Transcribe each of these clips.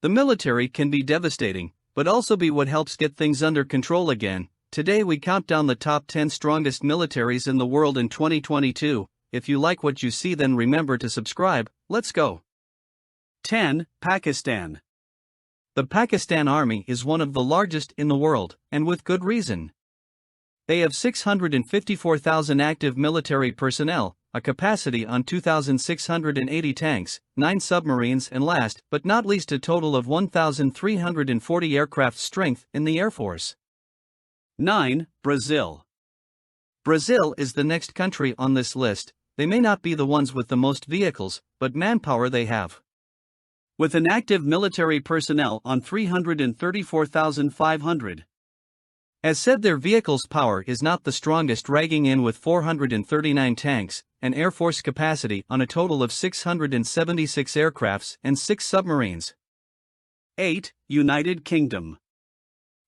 The military can be devastating, but also be what helps get things under control again. Today we count down the top 10 strongest militaries in the world in 2022. If you like what you see, then remember to subscribe. Let's go. 10. Pakistan. The Pakistan Army is one of the largest in the world, and with good reason. They have 654,000 active military personnel, a capacity on 2,680 tanks, 9 submarines, and last but not least a total of 1,340 aircraft strength in the Air Force. 9. Brazil. Brazil is the next country on this list. They may not be the ones with the most vehicles, but manpower they have. With an active military personnel on 334,500. As said, their vehicles' power is not the strongest, ragging in with 439 tanks, an Air Force capacity on a total of 676 aircrafts and 6 submarines. 8. United Kingdom.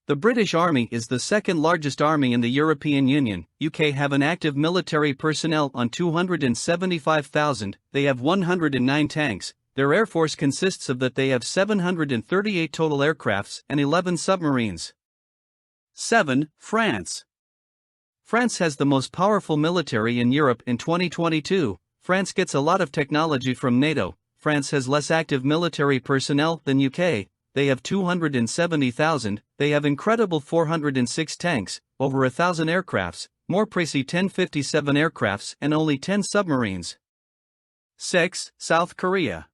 The British Army is the second largest army in the European Union. UK have an active military personnel on 275,000, they have 109 tanks. Their Air Force consists of that they have 738 total aircrafts and 11 submarines. 7. France. France has the most powerful military in Europe in 2022. France gets a lot of technology from NATO. France has less active military personnel than UK. They have 270,000, they have incredible 406 tanks, over 1,000 aircrafts, more précis 1057 aircrafts and only 10 submarines. 6. South Korea.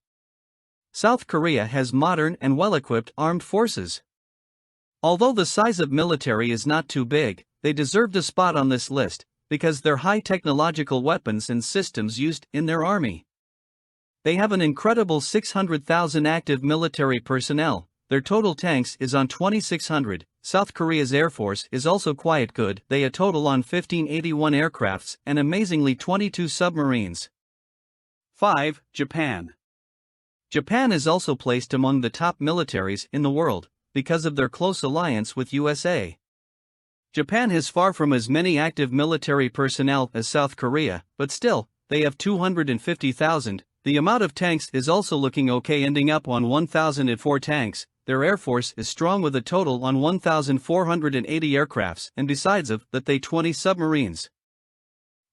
South Korea has modern and well-equipped armed forces. Although the size of military is not too big, they deserved a spot on this list, because their high technological weapons and systems used in their army. They have an incredible 600,000 active military personnel, their total tanks is on 2,600, South Korea's Air Force is also quite good, they a total on 1,581 aircrafts and amazingly 22 submarines. 5. Japan. Japan is also placed among the top militaries in the world, because of their close alliance with USA. Japan has far from as many active military personnel as South Korea, but still, they have 250,000. The amount of tanks is also looking okay, ending up on 1,004 tanks. Their Air Force is strong with a total on 1,480 aircrafts and besides of that they 20 submarines.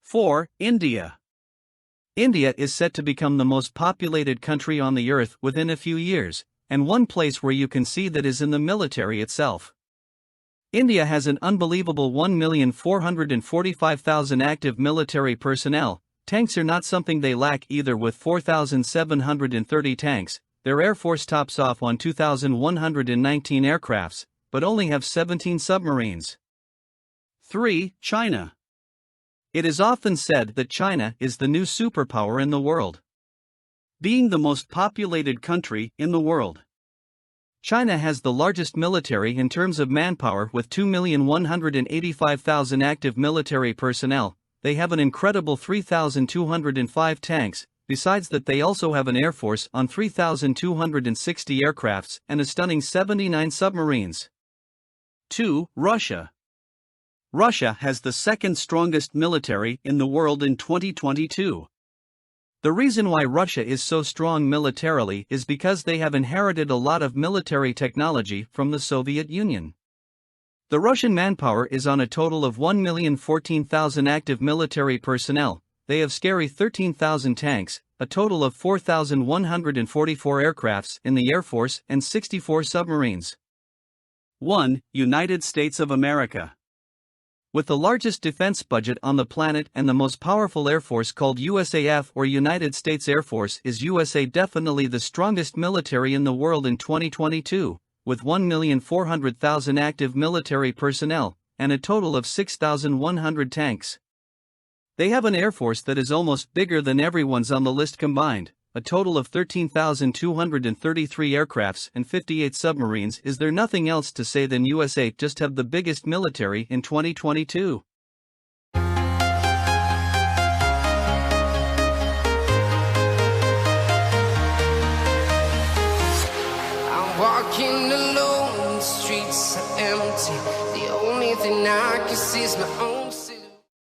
4. India. India is set to become the most populated country on the earth within a few years, and one place where you can see that is in the military itself. India has an unbelievable 1,445,000 active military personnel. Tanks are not something they lack either, with 4,730 tanks. Their Air Force tops off on 2,119 aircrafts, but only have 17 submarines. 3. China. It is often said that China is the new superpower in the world. Being the most populated country in the world, China has the largest military in terms of manpower with 2,185,000 active military personnel. They have an incredible 3,205 tanks, besides that they also have an Air Force on 3,260 aircrafts and a stunning 79 submarines. 2. Russia. Russia has the second strongest military in the world in 2022. The reason why Russia is so strong militarily is because they have inherited a lot of military technology from the Soviet Union. The Russian manpower is on a total of 1,014,000 active military personnel. They have scary 13,000 tanks, a total of 4,144 aircrafts in the Air Force and 64 submarines. 1. United States of America. With the largest defense budget on the planet and the most powerful Air Force called USAF or United States Air Force, is USA definitely the strongest military in the world in 2022, with 1,400,000 active military personnel and a total of 6,100 tanks. They have an Air Force that is almost bigger than everyone's on the list combined. A total of 13,233 aircrafts and 58 submarines. Is there nothing else to say than USA just have the biggest military in 2022? I'm walking alone, the streets are empty. The only thing I can see is my own